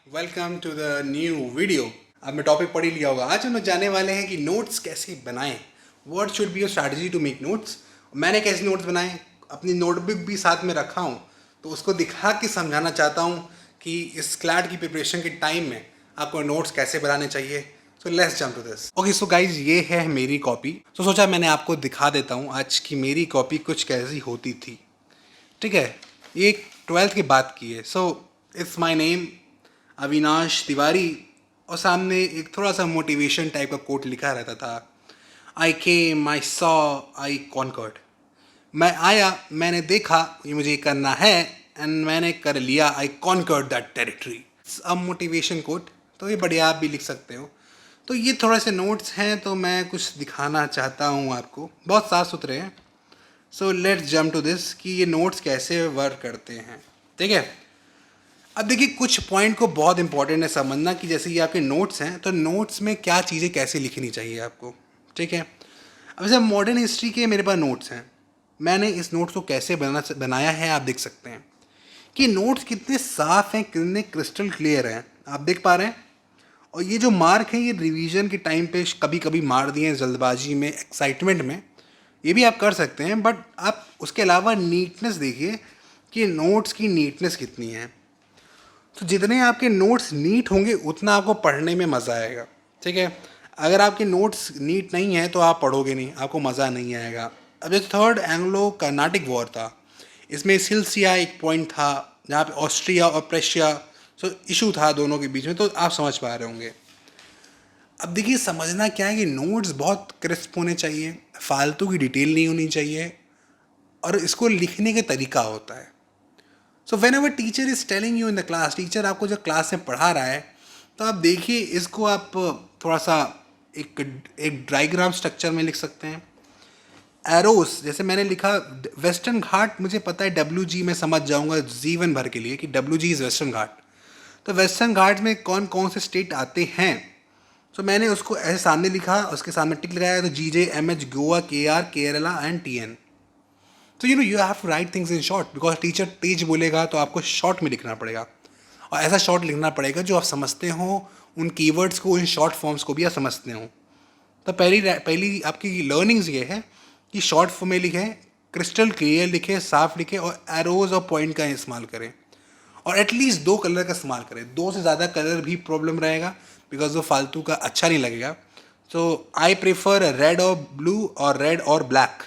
Welcome to the new video. अब मैं topic पढ़ ही लिया होगा। आज हम लोग जाने वाले हैं कि नोट्स कैसे बनाएं। What should be your strategy to make notes. मैंने कैसे नोट्स बनाए, अपनी नोटबुक भी साथ में रखा हूँ, तो उसको दिखा के समझाना चाहता हूँ कि इस क्लैट की प्रिपरेशन के टाइम में आपको नोट्स कैसे बनाने चाहिए। So let's jump to this. Okay so guys, ये है मेरी कॉपी। तो सोचा मैंने आपको दिखा देता हूँ आज की मेरी कॉपी कुछ कैसी होती थी। ठीक है, ये 12th की बात की है। So it's my name Avinash Tiwari, और सामने एक थोड़ा सा मोटिवेशन टाइप का कोट लिखा रहता था। आई केम, आई सॉ, आई कॉन्कर्ड। मैं आया, मैंने देखा ये मुझे करना है, एंड मैंने कर लिया। आई कॉन्कर्ड दैट टेरिटरी। अब मोटिवेशन कोट, तो ये बढ़िया, आप भी लिख सकते हो। तो ये थोड़े से नोट्स हैं, तो मैं कुछ दिखाना चाहता हूँ आपको। बहुत साफ सुथरे हैं। So let's jump to this कि ये नोट्स कैसे वर्क करते हैं। ठीक है, अब देखिए कुछ पॉइंट को बहुत इंपॉर्टेंट है समझना कि जैसे ये आपके नोट्स हैं, तो नोट्स में क्या चीज़ें कैसे लिखनी चाहिए आपको। ठीक है, अब जैसे मॉडर्न हिस्ट्री के मेरे पास नोट्स हैं, मैंने इस नोट्स को कैसे बनाया है आप देख सकते हैं कि नोट्स कितने साफ हैं, कितने क्रिस्टल क्लियर हैं, आप देख पा रहे हैं। और ये जो मार्क हैं, ये रिवीजन के टाइम पे कभी कभी मार दिए हैं, जल्दबाजी में, एक्साइटमेंट में। ये भी आप कर सकते हैं, बट आप उसके अलावा नीटनेस देखिए कि नोट्स की नीटनेस कितनी है। तो जितने आपके नोट्स नीट होंगे उतना आपको पढ़ने में मज़ा आएगा। ठीक है, अगर आपके नोट्स नीट नहीं है तो आप पढ़ोगे नहीं, आपको मज़ा नहीं आएगा। अब जैसे थर्ड एंग्लो कर्नाटिक वॉर था, इसमें सिलसिया एक पॉइंट था जहाँ पे ऑस्ट्रिया और प्रेशिया सो इशू था दोनों के बीच में, तो आप समझ पा रहे होंगे। अब देखिए समझना क्या है कि नोट्स बहुत क्रिस्प होने चाहिए, फालतू की डिटेल नहीं होनी चाहिए, और इसको लिखने का तरीका होता है। So when ever teacher is telling you in the class, teacher आपको जो क्लास में पढ़ा रहा है, तो आप देखिए इसको आप थोड़ा सा एक एक डायग्राम स्ट्रक्चर में लिख सकते हैं। एरोस, जैसे मैंने लिखा वेस्टर्न घाट, मुझे पता है WG मैं समझ जाऊंगा जीवन भर के लिए कि WG इज़ वेस्टर्न घाट। तो वेस्टर्न घाट में कौन कौन से स्टेट आते हैं, तो मैंने उसको ऐसे सामने लिखा, उसके सामने टिक लगाया, तो GJ MH Goa, KR Kerala and TN। तो you have to write things in short, because teacher तेज बोलेगा तो आपको शॉर्ट में लिखना पड़ेगा, और ऐसा शॉर्ट लिखना पड़ेगा जो आप समझते हो, उन कीवर्ड्स को, उन शॉर्ट फॉर्म्स को भी आप समझते हो। तो पहली आपकी लर्निंग्स ये है कि शॉर्ट फॉर्म में लिखें, क्रिस्टल क्लियर लिखें, साफ लिखें, और एरोज और पॉइंट का इस्तेमाल करें, और एटलीस्ट 2 कलर का इस्तेमाल करें। 2 से ज़्यादा कलर भी प्रॉब्लम रहेगा, बिकॉज वो फालतू का अच्छा नहीं लगेगा। सो आई प्रेफर रेड और ब्लू और रेड और ब्लैक।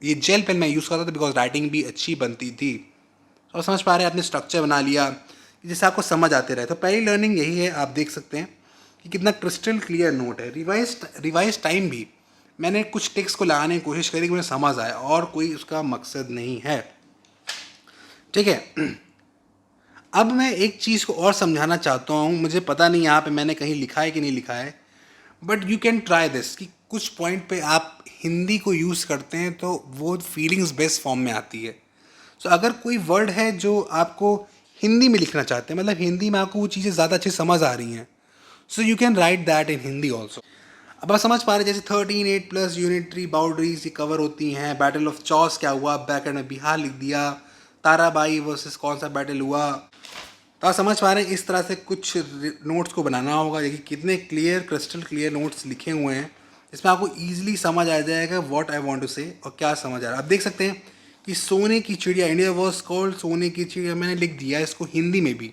ये जेल पेन मैं यूज़ करता था बिकॉज राइटिंग भी अच्छी बनती थी। और समझ पा रहे हैं, आपने स्ट्रक्चर बना लिया जिससे आपको समझ आते रहे। तो पहली लर्निंग यही है, आप देख सकते हैं कि कितना क्रिस्टल क्लियर नोट है। रिवाइज टाइम भी मैंने कुछ टेक्स्ट को लगाने की कोशिश करी कि मुझे समझ आए, और कोई उसका मकसद नहीं है। ठीक है, अब मैं एक चीज़ को और समझाना चाहता हूँ। मुझे पता नहीं यहाँ पे मैंने कहीं लिखा है कि नहीं लिखा है, but you can try this कि कुछ पॉइंट पे आप हिंदी को यूज़ करते हैं तो वो फीलिंग्स बेस्ट फॉर्म में आती है। सो अगर कोई वर्ड है जो आपको हिंदी में लिखना चाहते हैं, मतलब हिंदी में आपको वो चीज़ें ज़्यादा अच्छी समझ आ रही हैं, so you can write that in Hindi also. अब आप समझ पा रहे हैं, जैसे 13 8+ यूनिटरी बाउंड्रीज कवर होती हैं। बैटल ऑफ चॉस क्या हुआ, बैक में बिहार लिख दिया। ताराबाई वर्सेस कौन सा बैटल हुआ, तो आप समझ पा रहे हैं। इस तरह से कुछ नोट्स को बनाना होगा। देखिए कितने क्लियर, क्रिस्टल क्लियर नोट्स लिखे हुए हैं, इसमें आपको ईजिली समझ आ जाएगा व्हाट आई वांट टू से और क्या समझ आ रहा है। आप देख सकते हैं कि सोने की चिड़िया, इंडिया वाज कॉल्ड सोने की चिड़िया, मैंने लिख दिया इसको हिंदी में भी,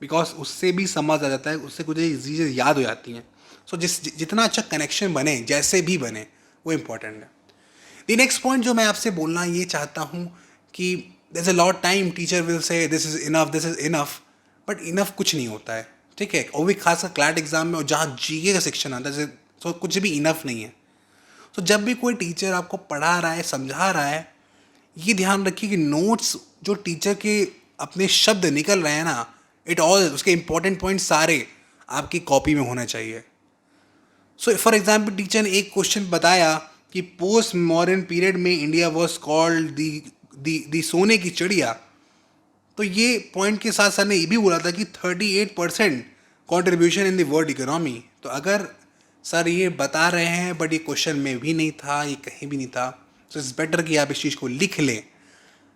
बिकॉज उससे भी समझ आ जाता है, उससे कुछ चीज़ें याद हो जाती हैं। सो जितना अच्छा कनेक्शन बने, जैसे भी बने, वो इम्पोर्टेंट है। द नेक्स्ट पॉइंट जो मैं आपसे बोलना ये चाहता हूँ कि there is a lot time teacher will say this is enough, this is enough, but enough कुछ नहीं होता है। ठीक है, और भी खासकर क्लैट एग्जाम में, और जहाँ GK का सेक्शन आता है, तो कुछ भी इनफ नहीं है। तो जब भी कोई टीचर आपको पढ़ा रहा है, समझा रहा है, ये ध्यान रखिए कि नोट्स जो टीचर के अपने शब्द निकल रहे हैं ना, इट ऑल, उसके इंपॉर्टेंट पॉइंट सारे आपकी कॉपी में होने चाहिए। सो फॉर एग्जाम्पल टीचर ने एक क्वेश्चन बताया कि पोस्ट मॉडर्न पीरियड में इंडिया वॉज कॉल्ड दी सोने की चिड़िया, तो ये पॉइंट के साथ सर ने ये भी बोला था कि 38% contribution in the world economy. तो अगर सर ये बता रहे हैं बट ये क्वेश्चन में भी नहीं था, ये कहीं भी नहीं था, तो इट्स बेटर कि आप इस चीज़ को लिख लें,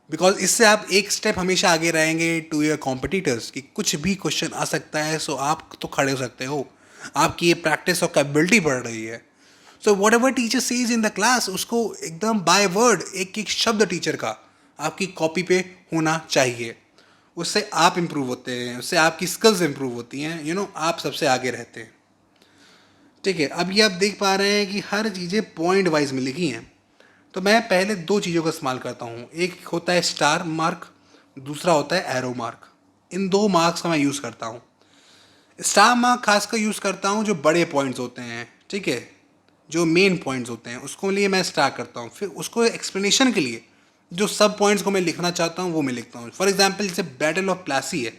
बिकॉज इससे आप एक स्टेप हमेशा आगे रहेंगे टू योर कॉम्पिटिटर्स कि कुछ भी क्वेश्चन आ सकता है, सो आप तो खड़े हो सकते हो, आपकी ये प्रैक्टिस और कैपेबिलिटी बढ़ रही है। So what ever teacher says in the class, उसको एकदम बाय वर्ड एक एक शब्द टीचर का आपकी कॉपी पे होना चाहिए। उससे आप इम्प्रूव होते हैं, उससे आपकी स्किल्स इम्प्रूव होती हैं, आप सबसे आगे रहते हैं। ठीक है, अब ये आप देख पा रहे हैं कि हर चीज़ें पॉइंट वाइज में लिखी हैं। तो मैं पहले दो चीज़ों का इस्तेमाल करता हूँ, एक होता है स्टार मार्क, दूसरा होता है एरो मार्क। इन दो मार्क्स का मैं यूज़ करता हूँ। स्टार मार्क खासकर यूज़ करता हूँ जो बड़े पॉइंट्स होते हैं, ठीक है, जो मेन पॉइंट्स होते हैं उसको लिए मैं स्टार करता हूँ। फिर उसको एक्सप्लेनेशन के लिए जो सब पॉइंट्स को मैं लिखना चाहता हूँ वो मैं लिखता हूँ। फॉर एग्जाम्पल जैसे बैटल ऑफ प्लासी है,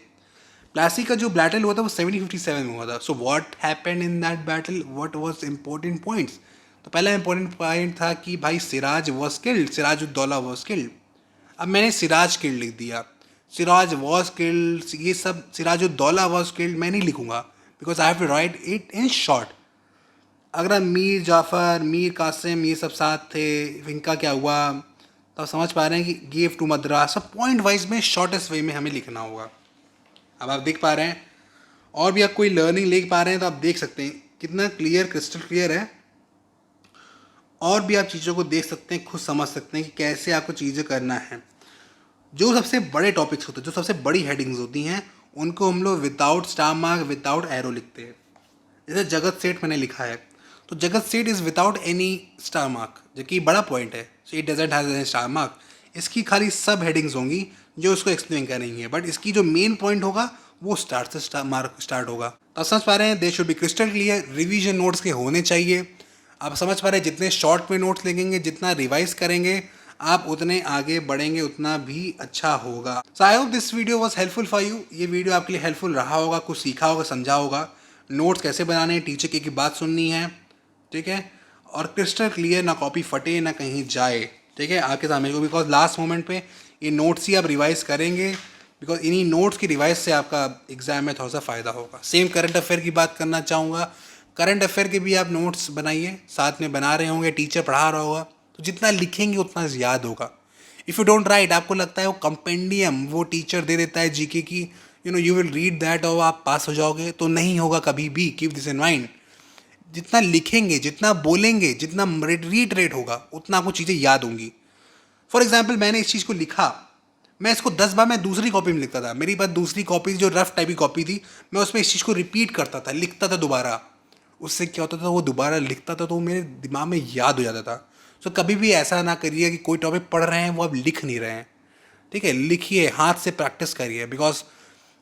प्लासी का जो बैटल हुआ था वो 1757 में हुआ था। So what happened in that battle, what was important points. तो पहला इंपॉर्टेंट पॉइंट था कि भाई Siraj was killed, Siraj ud-Daula was killed. अब मैंने सिराज किल्ड लिख दिया, सिराज वॉज किल्ड, ये सब सिराज उद्दौला वॉज किल्ड मैं नहीं लिखूंगा, because I have to write it in short. अगर मीर जाफ़र, मीर कासिम ये सब साथ थे, इनका क्या हुआ, तो आप समझ पा रहे हैं कि गिव टू मद्रास। सब पॉइंट वाइज में शॉर्टेस्ट वे में हमें लिखना होगा। अब आप देख पा रहे हैं, और भी आप कोई लर्निंग ले पा रहे हैं तो आप देख सकते हैं कितना क्लियर, क्रिस्टल क्लियर है। और भी आप चीज़ों को देख सकते हैं, खुद समझ सकते हैं कि कैसे आपको चीज़ें करना है। जो सबसे बड़े टॉपिक्स होते हैं, जो सबसे बड़ी हेडिंग्स होती हैं, उनको हम लोग without star mark, without arrow लिखते हैं। जैसे जगत सेठ मैंने लिखा है, तो जगत सेठ is without any star mark, जो कि बड़ा पॉइंट है, so it doesn't has any star mark. इसकी खाली सब हेडिंग्स होंगी जो उसको एक्सप्लेन करेंगे, बट इसकी जो मेन पॉइंट होगा वो स्टार्ट से मार्क स्टार्ट होगा। तो आप समझ पा रहे हैं, they should be crystal clear, revision notes के होने चाहिए। आप समझ पा रहे हैं, जितने शॉर्ट में नोट्स लिखेंगे, जितना रिवाइज करेंगे, आप उतने आगे बढ़ेंगे, उतना भी अच्छा होगा। So I hope this video was helpful for you. ये वीडियो आपके लिए हेल्पफुल रहा होगा, कुछ सीखा होगा, समझा होगा, नोट्स कैसे बनाने हैं, टीचर की बात सुननी है, ठीक है, और क्रिस्टल क्लियर, ना कॉपी फटे ना कहीं जाए, ठीक है, आपके सामने को। बिकॉज लास्ट मोमेंट पे ये नोट्स ही आप रिवाइज करेंगे, बिकॉज इन्हीं नोट्स की रिवाइज से आपका एग्जाम में थोड़ा सा फ़ायदा होगा। सेम करंट अफेयर की बात करना चाहूँगा, करंट अफेयर के भी आप नोट्स बनाइए, साथ में बना रहे होंगे, टीचर पढ़ा रहा होगा, तो जितना लिखेंगे उतना याद होगा। इफ़ यू डोंट राइट, आपको लगता है वो कंपेंडियम वो टीचर दे देता है जीके की, यू विल रीड दैट और आप पास हो जाओगे, तो नहीं होगा कभी भी। कीप दिस इन माइंड, जितना लिखेंगे, जितना बोलेंगे, जितना रीटरेट होगा, उतना आपको चीज़ें याद होंगी। फॉर एग्जाम्पल मैंने इस चीज़ को लिखा, मैं इसको 10 बार मैं दूसरी कॉपी में लिखता था, मेरी पास दूसरी कॉपी जो रफ टाइप की कॉपी थी, मैं उसमें इस चीज़ को रिपीट करता था, लिखता था दोबारा। उससे क्या होता था, वो दोबारा लिखता था तो वो मेरे दिमाग में याद हो जाता था। सो कभी भी ऐसा ना करिए कि कोई टॉपिक पढ़ रहे हैं वो आप लिख नहीं रहे हैं, ठीक है, लिखिए, हाथ से प्रैक्टिस करिए। बिकॉज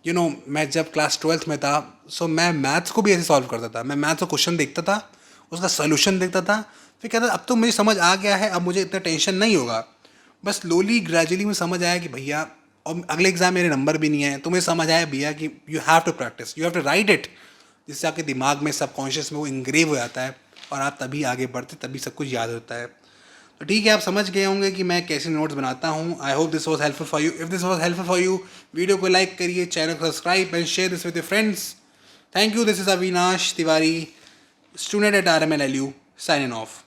मैं जब क्लास 12th में था, सो मैं मैथ्स को भी ऐसे सॉल्व करता था। मैं मैथ्स का क्वेश्चन देखता था, उसका सोल्यूशन देखता था, फिर कहता था अब तो मुझे समझ आ गया है, अब मुझे इतना टेंशन नहीं होगा। बस स्लोली ग्रेजुअली मुझे समझ आया कि भैया, और अगले एग्जाम मेरे नंबर भी नहीं आए, तो मुझे समझ आया भैया कि you have to practise, you have to write it, जिससे आपके दिमाग में, सबकॉन्शियस में वो इंग्रेव हो जाता है, और आप तभी आगे बढ़ते, तभी सब कुछ याद होता है। तो ठीक है, आप समझ गए होंगे कि मैं कैसे नोट्स बनाता हूँ। आई hope this was helpful for you. If this was helpful for you, video को लाइक करिए, चैनल को subscribe and share this with your friends. Thank you. This is Avinash Tiwari, student at RMLLU, signing off.